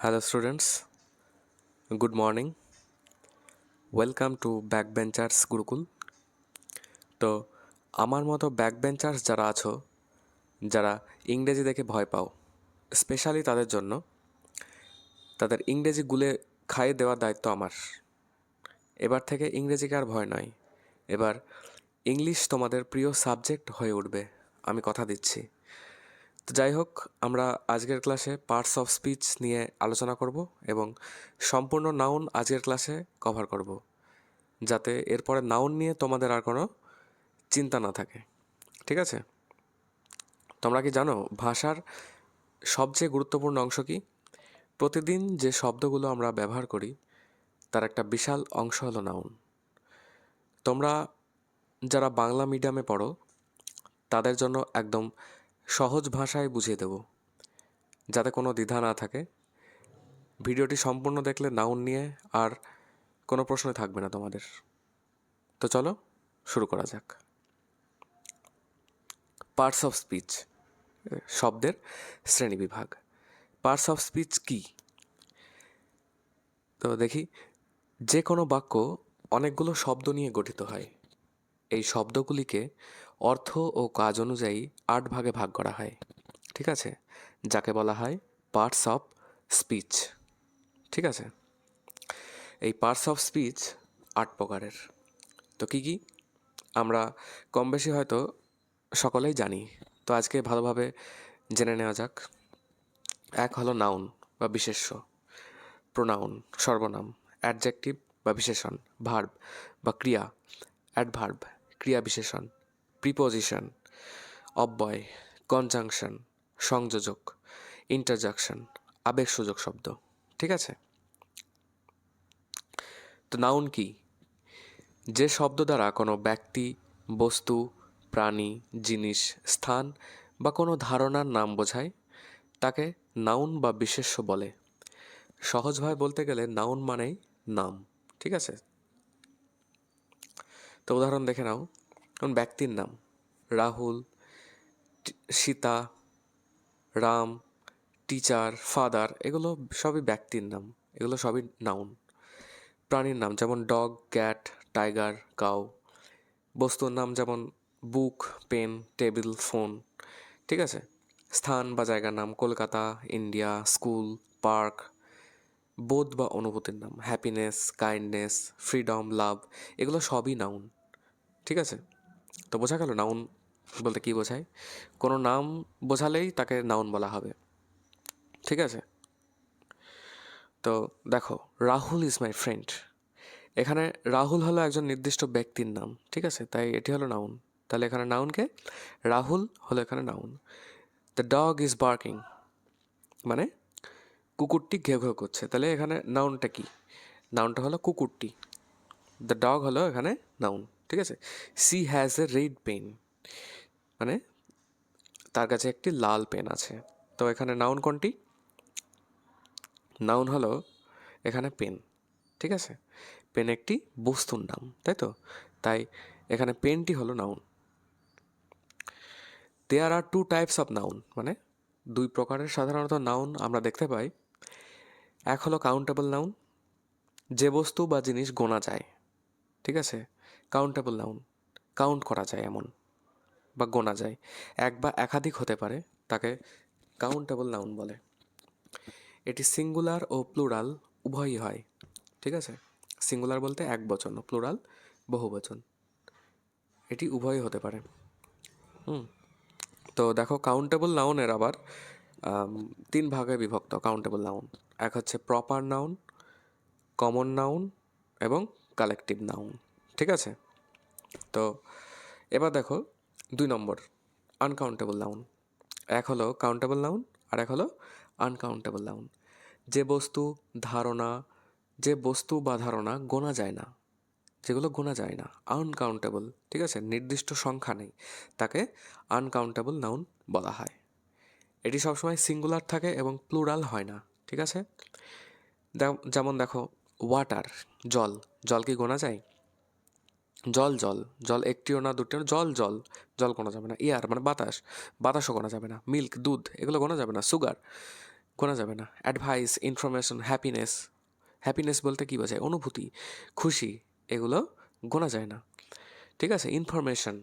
Hello, students. Good morning. Welcome to Backbenchers Gurukul. তো আমার মতো ব্যাকবেঞ্চার্স যারা আছো, যারা ইংরেজি দেখে ভয় পাও, স্পেশালি তাদের জন্য তাদের ইংরেজি গুলে খাইয়ে দেওয়ার দায়িত্ব আমার। এবার থেকে ইংরেজিকে আর ভয় নয়, এবার ইংলিশ তোমাদের প্রিয় সাবজেক্ট হয়ে উঠবে, আমি কথা দিচ্ছি। তো যাই হোক, আমরা আজকের ক্লাসে পার্টস অফ স্পিচ নিয়ে আলোচনা করব এবং সম্পূর্ণ নাউন আজকের ক্লাসে কভার করব, যাতে এরপরে নাউন নিয়ে তোমাদের আর কোনো চিন্তা না থাকে। ঠিক আছে? তোমরা কি জানো ভাষার সবচেয়ে গুরুত্বপূর্ণ অংশ কি? প্রতিদিন যে শব্দগুলো আমরা ব্যবহার করি তার একটা বিশাল অংশ হলো নাউন। তোমরা যারা বাংলা মিডিয়ামে পড়ো তাদের জন্য একদম সহজ ভাষায় বুঝিয়ে দেব, যাতে কোনো দ্বিধা না থাকে। ভিডিওটি সম্পূর্ণ দেখলে নাউন নিয়ে আর কোনো প্রশ্নই থাকবে না তোমাদের। তো চলো শুরু করা যাক। পার্টস অফ স্পিচ, শব্দের শ্রেণীবিভাগ। পার্টস অফ স্পিচ কি? তো দেখি, যে কোনো বাক্য অনেকগুলো শব্দ নিয়ে গঠিত হয়। এই শব্দগুলিকে অর্থ ও কাজ অনুযায়ী 8 ভাগে ভাগ করা হয়। ঠিক আছে? যাকে বলা হয় পার্টস অফ স্পিচ। ঠিক আছে? এই পার্টস অফ স্পিচ 8 প্রকারের। তো কি কি আমরা কম বেশি হয়তো সকলেই জানি, তো আজকে ভালোভাবে জেনে নেওয়া যাক। এক হলো নাউন বা বিশেষ্য, প্রোনাউন সর্বনাম, অ্যাডজেক্টিভ বা বিশেষণ, ভার্ব বা ক্রিয়া, অ্যাডভার্ব ক্রিয়া বিশেষণ, প্রিপোজিশন, অব্যয়, কনজাংশন সংযোজক, ইন্টারজাকশন আবেগসূচক শব্দ। ঠিক আছে? তো নাউন কি? যে শব্দ দ্বারা কোনো ব্যক্তি, বস্তু, প্রাণী, জিনিস, স্থান বা কোনো ধারণার নাম বোঝায় তাকে নাউন বা বিশেষ্য বলে। সহজভাবে বলতে গেলে নাউন মানেই নাম। ঠিক আছে? তো উদাহরণ দেখে নাও। যেমন ব্যক্তির নাম রাহুল, সীতা, রাম, টিচার, ফাদার, এগুলো সবই ব্যক্তির নাম, এগুলো সবই নাউন। প্রাণীর নাম যেমন ডগ, ক্যাট, টাইগার, কাউ। বস্তুর নাম যেমন বুক, পেন, টেবিল, ফোন। ঠিক আছে? স্থান বা জায়গার নাম কলকাতা, ইন্ডিয়া, স্কুল, পার্ক। বোধ বা অনুভূতির নাম হ্যাপিনেস, কাইন্ডনেস, ফ্রিডম, লাভ, এগুলো সবই নাউন। ঠিক আছে? তো বোঝা গেল নাউন বলতে কী বোঝায়। কোনো নাম বোঝালেই তাকে নাউন বলা হবে। ঠিক আছে? তো দেখো, রাহুল ইজ মাই ফ্রেন্ড। এখানে রাহুল হলো একজন নির্দিষ্ট ব্যক্তির নাম। ঠিক আছে? তাই এটি হলো নাউন। তাহলে এখানে নাউনকে, রাহুল হলো এখানে noun. The dog is barking, মানে কুকুরটি ঘেউ ঘেউ করছে। তাহলে এখানে নাউনটা কি? নাউনটা হলো কুকুরটি। দ্য ডগ হলো এখানে নাউন। ঠিক আছে? She has a red pen, মানে তার কাছে একটি লাল পেন আছে। তো এখানে নাউন কোনটি? নাউন হলো এখানে পেন। ঠিক আছে? পেন একটি বস্তুর নাম, তাই তো? তাই এখানে পেনটি হলো noun. There are two types of noun, মানে দুই প্রকারের সাধারণত নাউন আমরা দেখতে পাই। এক হলো কাউন্টেবল নাউন, যে বস্তু বা জিনিস গোনা যায়। ঠিক আছে? কাউন্টেবল নাউন, কাউন্ট করা যায় এমন বা গোনা যায়, এক বা একাধিক হতে পারে, তাকে কাউন্টেবল নাউন বলে। এটি সিঙ্গুলার ও প্লুরাল উভয়ই হয়। ঠিক আছে? সিঙ্গুলার বলতে এক বচন, প্লুরাল বহু বচন, এটি উভয়ই হতে পারে। তো দেখো, কাউন্টেবল নাউনের আবার তিন ভাগে বিভক্ত কাউন্টেবল নাউন। এক হচ্ছে প্রপার নাউন, কমন নাউন এবং কালেকটিভ নাউন। ঠিক আছে? তো এবার দেখো 2 নম্বর, আনকাউন্টেবল নাউন। এক হলো কাউন্টেবল নাউন আর এক হলো আনকাউন্টেবল নাউন। যে বস্তু, ধারণা, যে বস্তু বা ধারণা গোনা যায় না, যেগুলো গোনা যায় না, আনকাউন্টেবল। ঠিক আছে? নির্দিষ্ট সংখ্যা নেই, তাকে আনকাউন্টেবল নাউন বলা হয়। এটি সবসময় সিঙ্গুলার থাকে এবং প্লুরাল হয় না। ঠিক আছে? যেমন দেখো, ওয়াটার, জল। জল কি গোনা যায়? জল জল জল একটিও না দুটিও না, জল জল, জল গোনা যাবে না। এয়ার মানে বাতাস, বাতাসও গোনা যাবে না। মিল্ক দুধ, এগুলো গোনা যাবে না। সুগার, গোনা যাবে না। অ্যাডভাইস, ইনফরমেশন, হ্যাপিনেস, হ্যাপিনেস বলতে কী বোঝায়? অনুভূতি, খুশি, এগুলো গোনা যায় না। ঠিক আছে, ইনফরমেশন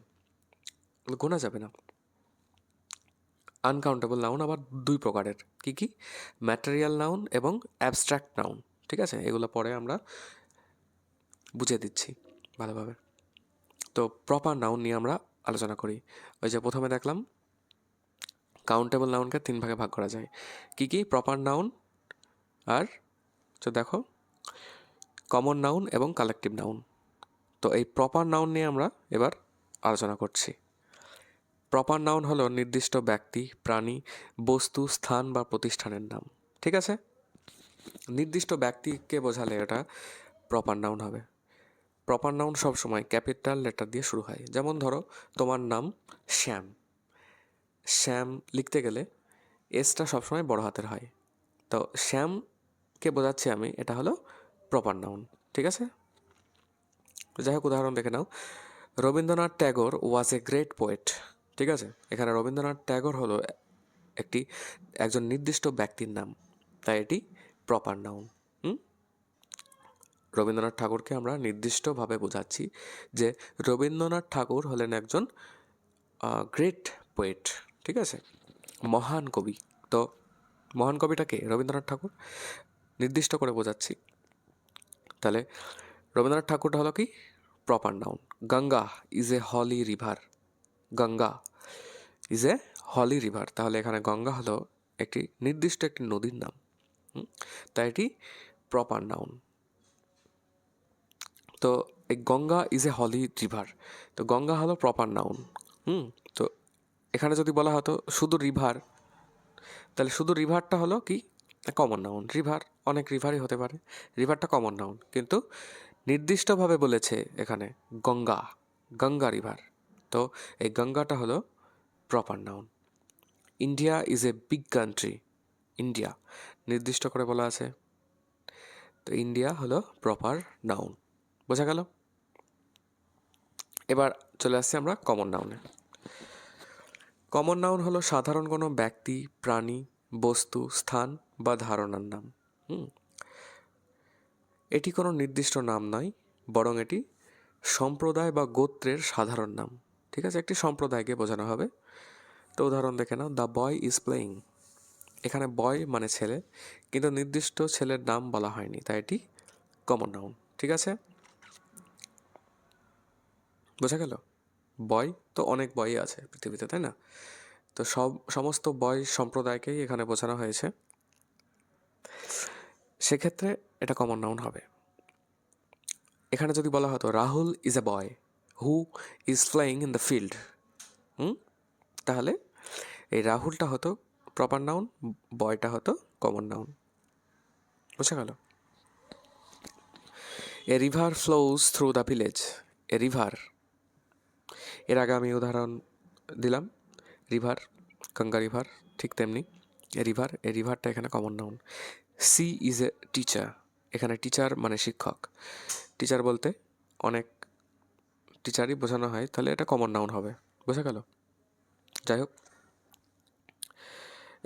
গোনা যাবে না। আনকাউন্টেবল নাউন আবার দুই প্রকারের, কি কি? ম্যাটেরিয়াল নাউন এবং অ্যাবস্ট্রাক্ট নাউন। ঠিক আছে, এগুলো পরে আমরা বুঝিয়ে দিচ্ছি ভালোভাবে। তো প্রপার নাউন নিয়ে আমরা আলোচনা করি। ওই যে প্রথমে দেখলাম কাউন্টেবল নাউনকে তিন ভাগে ভাগ করা যায়। কি কি? প্রপার নাউন, আর তো দেখো কমন নাউন এবং কালেকটিভ নাউন। তো এই প্রপার নাউন নিয়ে আমরা এবার আলোচনা করছি। প্রপার নাউন হলো নির্দিষ্ট ব্যক্তি, প্রাণী, বস্তু, স্থান বা প্রতিষ্ঠানের নাম। ঠিক আছে, নির্দিষ্ট ব্যক্তিকে বোঝালে এটা প্রপার নাউন হবে। প্রপার নাউন সবসময় ক্যাপিটাল লেটার দিয়ে শুরু হয়। যেমন ধরো তোমার নাম শ্যাম, শ্যাম লিখতে গেলে এসটা সবসময় বড় হাতের হয়। তো শ্যামকে বোঝাচ্ছি আমি, এটা হলো প্রপার নাউন। ঠিক আছে, যাই হোক উদাহরণ দেখে নাও। রবীন্দ্রনাথ ট্যাগর ওয়াজ এ গ্রেট পোয়েট। ঠিক আছে, এখানে রবীন্দ্রনাথ ট্যাগর হলো একজন নির্দিষ্ট ব্যক্তির নাম, তাই এটি প্রপার নাউন। রবীন্দ্রনাথ ঠাকুরকে আমরা নির্দিষ্টভাবে বোঝাচ্ছি যে রবীন্দ্রনাথ ঠাকুর হলেন একজন গ্রেট পোয়েট। ঠিক আছে, মহান কবি। তো মহান কবিটাকে রবীন্দ্রনাথ ঠাকুর নির্দিষ্ট করে বোঝাচ্ছি। তাহলে রবীন্দ্রনাথ ঠাকুরটা হলো কি? Proper noun. Ganga is a holy river, Ganga is a holy river. তাহলে এখানে গঙ্গা হলো নির্দিষ্ট একটি নদীর নাম, তাই এটি প্রপার নাউন। তো এই Ganga is a holy river, তো গঙ্গা হলো প্রপার নাউন। তো এখানে যদি বলা হতো শুধু রিভার, তাহলে শুধু রিভারটা হলো কি? Common noun. রিভার, অনেক রিভারই হতে পারে, রিভারটা কমন নাউন। কিন্তু নির্দিষ্টভাবে বলেছে এখানে গঙ্গা, গঙ্গা রিভার, তো এই গঙ্গাটা হলো proper noun. India is a big country, India নির্দিষ্ট করে বলা আছে, তো ইন্ডিয়া হলো প্রপার নাউন। বোঝা গেল? এবার চলে আসছি আমরা কমন নাউনে। কমন নাউন হলো সাধারণ কোনো ব্যক্তি, প্রাণী, বস্তু, স্থান বা ধারণার নাম। এটি কোনো নির্দিষ্ট নাম নয়, বরং এটি সম্প্রদায় বা গোত্রের সাধারণ নাম। ঠিক আছে, একটি সম্প্রদায়কে বোঝানো হবে। তো উদাহরণ দেখে নাও, দ্য বয় ইজ প্লেয়িং। এখানে বয় মানে ছেলে, কিন্তু নির্দিষ্ট ছেলের নাম বলা হয়নি, তাই এটি কমন নাউন। ঠিক আছে, বোঝা গেল? বয় তো অনেক বয়ই আছে পৃথিবীতে, তাই না? তো সমস্ত বয় সম্প্রদায়কেই এখানে বোঝানো হয়েছে, সেক্ষেত্রে এটা কমন নাউন হবে। এখানে যদি বলা হতো Rahul is a boy who is playing in the field, তাহলে এই রাহুলটা হতো প্রপার নাউন, বয়টা হতো কমন নাউন। বোঝা গেল? এ river flows through the village. A river, এর আগে আমি উদাহরণ দিলাম রিভার, গঙ্গা রিভার, ঠিক তেমনি এ রিভার, এই রিভারটা এখানে common noun. She is a teacher, এখানে টিচার মানে শিক্ষক, টিচার বলতে অনেক টিচারই বোঝানো হয়, তাহলে এটা কমন নাউন হবে। বোঝা গেল? যাই হোক,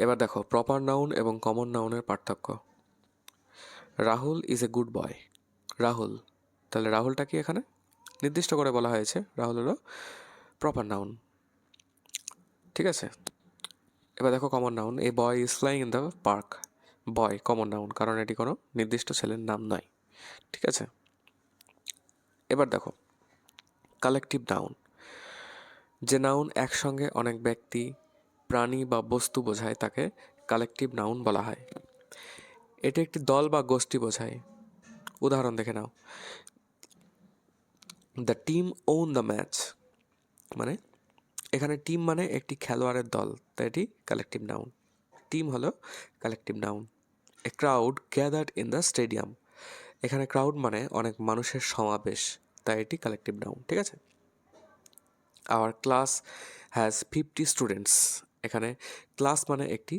এবার দেখো প্রপার নাউন এবং কমন নাউনের পার্থক্য। Rahul is a good boy, Rahul, তাহলে রাহুলটা কি এখানে নির্দিষ্ট করে বলা হয়েছে, রাহুল হলো প্রপার নাউন। ঠিক আছে, এবার দেখো common noun, A boy is flying in the park. Boy common noun, কারণ এটি কোনো নির্দিষ্ট ছেলের নাম নয়। ঠিক আছে, এবার দেখো কালেকটিভ নাউন। যে নাউন একসঙ্গে অনেক ব্যক্তি, প্রাণী বা বস্তু বোঝায় তাকে কালেকটিভ নাউন বলা হয়। এটি একটি দল বা গোষ্ঠী বোঝায়। উদাহরণ দেখে নাও, the team won the match, মানে এখানে টিম মানে একটি খেলোয়াড়ের দল, তাই এটি কালেকটিভ নাউন। টিম হলো collective noun. A crowd gathered in the stadium, এখানে ক্রাউড মানে অনেক মানুষের সমাবেশ, তাই এটি কালেকটিভ নাউন। ঠিক আছে, আওয়ার ক্লাস হ্যাজ 50 স্টুডেন্টস, এখানে ক্লাস মানে একটি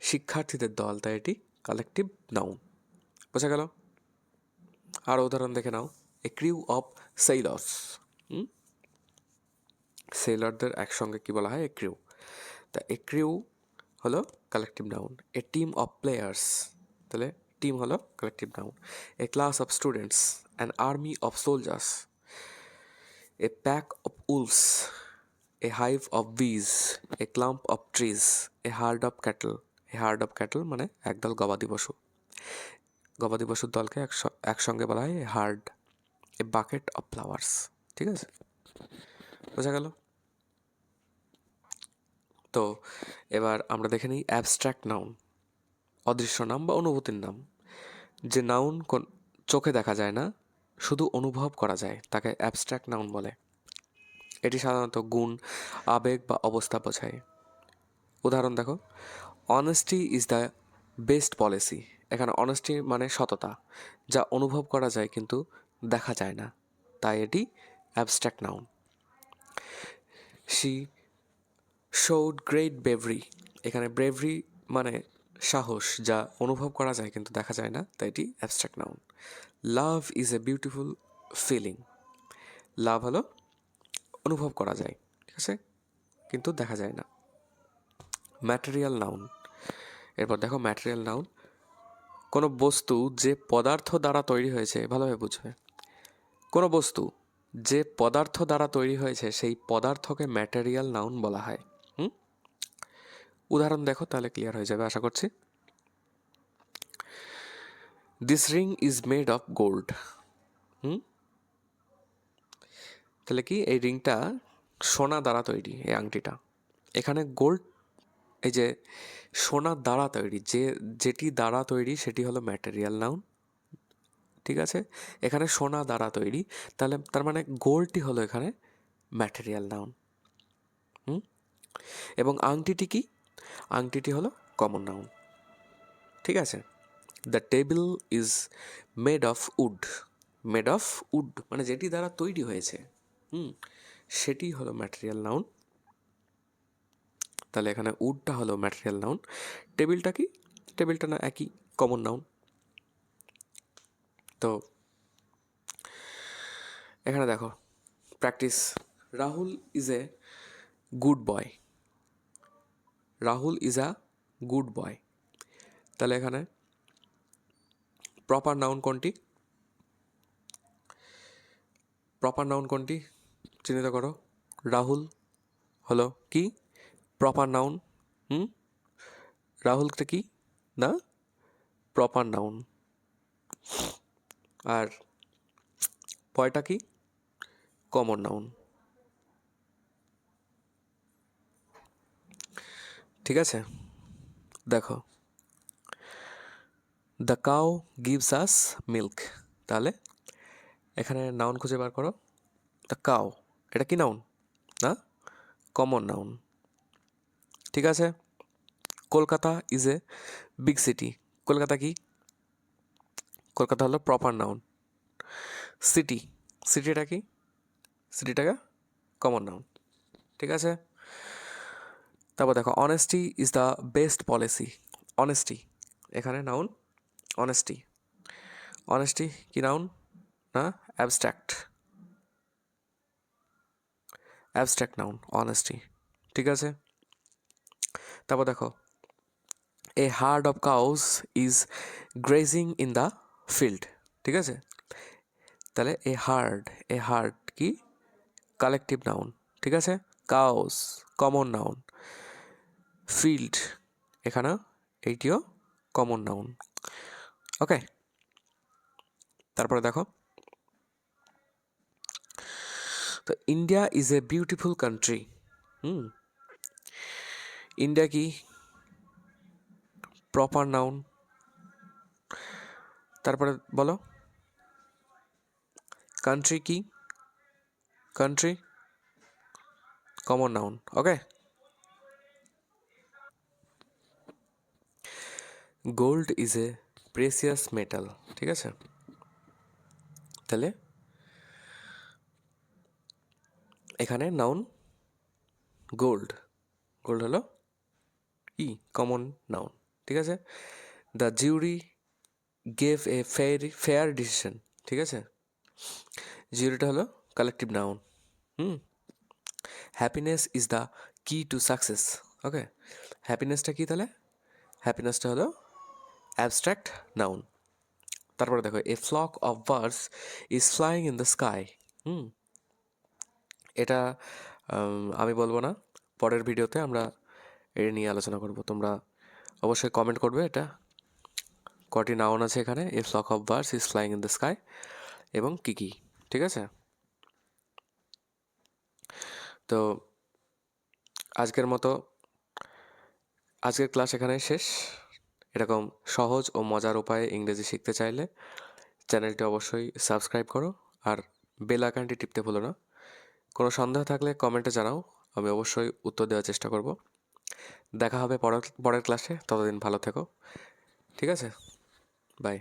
শিক্ষার্থীদের দল, তাই এটি কালেকটিভ নাউন। বোঝা গেল? আর উদাহরণ দেখে নাও, এ ক্রিউ অফ সেইলার্স, সেইলারদের একসঙ্গে কি বলা হয়? A crew. তা এ ক্রিউ হলো collective noun. A team of players, তাহলে টিম হলো collective noun. A class of students, an army of soldiers, a pack of wolves, a hive of bees, a clump of trees, a herd of cattle. A herd of cattle মানে একদল গবাদি পশু, গবাদি পশুর দলকে একসঙ্গে বলা হয় hard. A bucket of flowers. ঠিক আছে, বোঝা গেল? তো এবার আমরা দেখে নিই অ্যাবস্ট্রাক্ট নাউন, অদৃশ্য নাম বা অনুভূতির নাম। যে নাউন চোখে দেখা যায় না, শুধু অনুভব করা যায়, তাকে অ্যাবস্ট্রাক্ট নাউন বলে। এটি সাধারণত গুণ, আবেগ বা অবস্থা বোঝায়। উদাহরণ দেখো, honesty is the best policy. এখানে অনেস্টি মানে সততা, যা অনুভব করা যায় কিন্তু দেখা যায় না, তাই এটি abstract noun. She showed great bravery. এখানে ব্রেভরি মানে সাহস, যা অনুভব করা যায় কিন্তু দেখা যায় না, তাই এটি abstract noun. Love is a beautiful feeling. Love হলো অনুভব করা যায়, ঠিক আছে, কিন্তু দেখা যায় না। ম্যাটেরিয়াল নাউন, এরপর দেখো ম্যাটেরিয়াল নাউন, কোনো বস্তু যে পদার্থ দ্বারা তৈরি হয়েছে, ভালোভাবে বুঝবে, কোনো বস্তু যে পদার্থ দ্বারা তৈরি হয়েছে সেই পদার্থকে ম্যাটেরিয়াল নাউন বলা হয়। উদাহরণ দেখো, তাহলে ক্লিয়ার হয়ে যাবে আশা করছি। This ring is made of gold. তাহলে কি এই রিংটা সোনা দ্বারা তৈরি, এই আংটিটা। এখানে গোল্ড, এই যে সোনার দ্বারা তৈরি, যেটি দ্বারা তৈরি সেটি হলো ম্যাটেরিয়াল নাউন, ঠিক আছে। এখানে সোনা দ্বারা তৈরি, তাহলে তার মানে গোল্ডটি হলো এখানে ম্যাটেরিয়াল নাউন। এবং আংটিটি কি? আংটিটি হলো কমন নাউন, ঠিক আছে। The table is made of wood. Made of wood মানে যেটি দ্বারা তৈরি হয়েছে, সেটি হলো ম্যাটেরিয়াল নাউন। তাহলে এখানে উডটা হলো ম্যাটেরিয়াল নাউন। টেবিলটা কি? টেবিলটা না একই, কমন নাউন। তো এখানে দেখো practice. Rahul is a good boy. Rahul is a good boy. তাহলে এখানে প্রপার নাউন কোনটি? প্রপার নাউন কোনটি চিহ্নিত করো। রাহুল হলো কি প্রপার নাউন? রাহুলটা কি না প্রপার নাউন। আর বয়টা কি? কমন নাউন, ঠিক আছে। দেখো, the cow gives us milk. তাহলে এখানে নাউন খুঁজে বার করো। দ্য কাউ, এটা কি নাউন না কমন নাউন, ঠিক আছে। Kolkata is a big city. Kolkata কি? কলকাতা হলো প্রপার নাউন। সিটি, সিটিটা কি? সিটিটাকে কমন নাউন, ঠিক আছে। তারপর দেখো, honesty is the best policy. Honesty এখানে নাউন, অনেস্টি। অনেস্টি কি নাউন না অ্যাবস্ট্রাক্ট, অ্যাবস্ট্রাক্ট নাউন অনেস্টি, ঠিক আছে। তারপর দেখো, a herd of cows is grazing in the field, ঠিক আছে। তাহলে এ হার্ড কি কালেকটিভ নাউন, ঠিক আছে। Cows common noun. ফিল্ড এখানে এইটিও কমন নাউন, ওকে। তারপরে দেখো, তো India is a beautiful country. India কি প্রপার নাউন। তারপরে বলো, কান্ট্রি কি? Country common noun, okay. Gold is a precious metal, ঠিক আছে। তাহলে এখানে নাউন গোল্ড, গোল্ড হলো কি কমন নাউন, ঠিক আছে। The jury gave a fair decision, ঠিক আছে। জিউরিটা হলো collective noun. Happiness is the key to success, okay. হ্যাপিনেসটা কী তাহলে? হ্যাপিনেসটা হলো অ্যাবস্ট্রাক্ট নাউন। তারপরে দেখো, a flock of birds is flying in the sky. এটা আমি বলবো না, পরের ভিডিওতে আমরা এটা নিয়ে আলোচনা করব। তোমরা অবশ্যই কমেন্ট করবে এটা কটি নাউন আছে এখানে, a flock of birds is flying in the sky, এবং কী কী। ঠিক আছে, তো আজকের মতো আজকের ক্লাস এখানেই শেষ। এরকম সহজ ও মজার উপায়ে ইংরেজি শিখতে চাইলে চ্যানেলটি অবশ্যই সাবস্ক্রাইব করো, আর বেল আইকনটি টিপতে ভুলো না। কোনো সন্দেহ থাকলে কমেন্টে জানাও, আমি অবশ্যই উত্তর দেওয়ার চেষ্টা করব। দেখা হবে পরের ক্লাসে, ততদিন ভালো থেকো। ঠিক আছে, বাই।